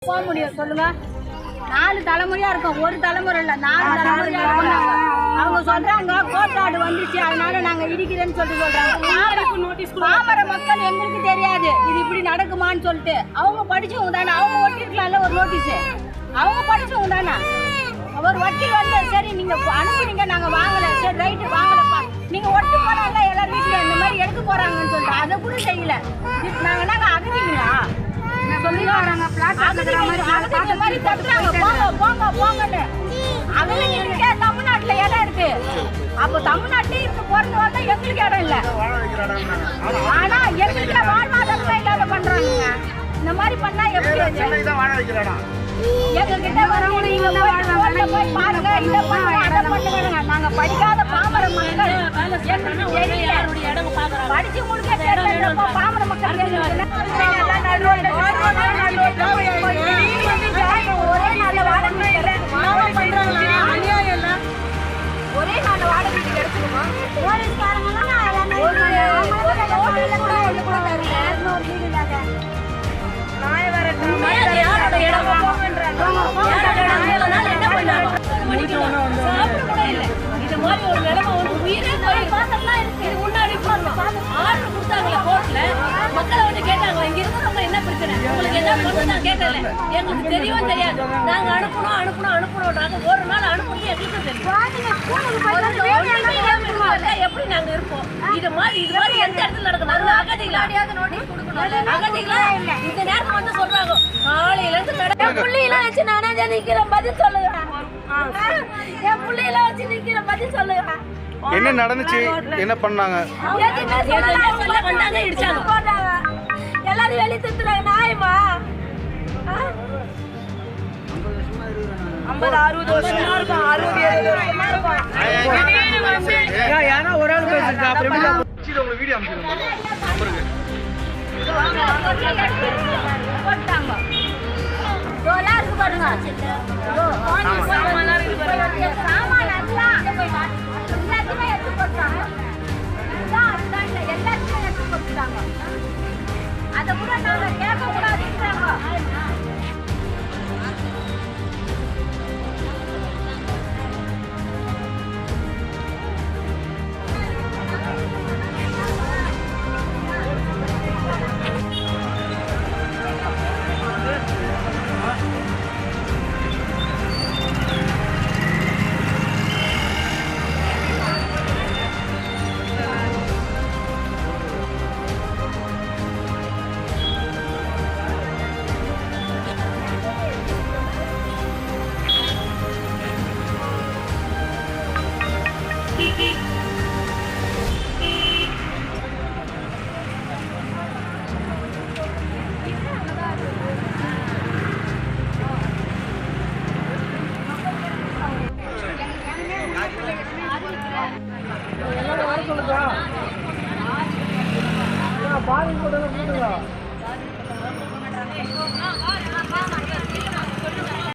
போக முடியும் சொல்லுங்க? 4 தலைமுறையா இருக்கும், ஒரு தலைமுறை இல்லை, 4 தலைமுறையா இருக்கும். அவங்க சொல்றாங்க கோர்ட் ஆர்டர் வந்துச்சு, அதனால நாங்க இடிக்கிறேன்னு சொல்றாங்க. பாமர மக்கள் எங்களுக்கு தெரியாது இது இப்படி நடக்குமான்னு சொல்லிட்டு. அவங்க படிச்சவங்க தானே, அவங்க ஒட்டிருக்கலாம்ல ஒரு நோட்டீஸ். அவங்க படிச்சவங்க தானே. ஒரு வக்கீல் வந்து சரி நீங்க அனுப்புனீங்க, நாங்க வாங்கல, சரி ரைட்டு வாங்கலப்பா, நீங்க ஒட்டு போனால எல்லாரும் வீட்டுல இந்த மாதிரி எடுக்க போறாங்கன்னு சொல்லிட்டு அதை கூட செய்யல. நாங்க அகதிங்களா சொல்லி வராங்க, மாதிரி தட்டுறாங்க, போங்க போங்க போங்கன்னு. அதுல இருக்கே தமிழ்நாட்டுல இடம் இருக்கு. அப்ப தமிழ்நாட்டுல இருக்கு பிறந்து வந்தா எங்களுக்கு இடம் இல்ல. ஆனா எங்களுக்கு வாழ்வாதாரம் இல்லாத பண்றாங்க. இந்த மாதிரி பண்ணா எப்படி? எங்ககிட்ட வரவங்க நீங்க போய் பாருங்க, இதை பண்ணுங்க அதை பண்ணுங்க. நாங்க படிக்காத பாமர மக்கள், படிச்சு முடிக்க தெரியல பாமர மக்கள். ஒரே நாள்ல வாடகை ஒரே நாள்ல வாடகை கிடைச்சிருமா? மக்களை வந்து கேட்டாங்க, இங்க இருக்கிறவங்க என்ன பிரச்சனை, உங்களுக்கு என்ன பண்ணுதான் கேட்டல. எங்களுக்கு தெரியவும் தெரியாது. நாங்க அனுப்பணும்ன்றாங்க. ஒரு நாள் அனுப்பணும் எங்களுக்கு தெரியும். எப்படி நாங்க இருப்போம்? இது மாதிரி எந்த இடத்துல நடக்கணும்? அகதிகளா இந்த நேரத்துல வந்து சொல்றாங்க காலையில இருந்து புள்ளையெல்லாம் வச்சு நானே நிக்கிறேன், பதில் சொல்லுங்க. என் புள்ளையெல்லாம் வச்சு நிக்கிறேன், பதில் சொல்லுங்க. என்ன நடந்துச்சு? என்ன பண்ணாங்க? எல்லாரும் வெளியே திட்டுறாங்க. நாயமா 50-60 வருஷமா இருக்கும், 60-70 வருஷமா இருக்கும். ஏன்னா ஒரு ஆள் பேசுறா அப்படி எப்படி உங்களுக்கு வீடியோ அனுப்பிடுங்க நம்பருக்கு. போட்டாங்க கோலா இருக்கு பாருங்க. சாமான் இருக்கு பாருங்க. சாமான் எல்லாம் எல்லாத்தையுமே எடுத்து போட்டாங்க. அதுதான் எல்லாத்தையுமே எடுத்து போட்டாங்க. அதை கூட நாங்க கேட்க கூடாதுன்றாங்க. பாருங்க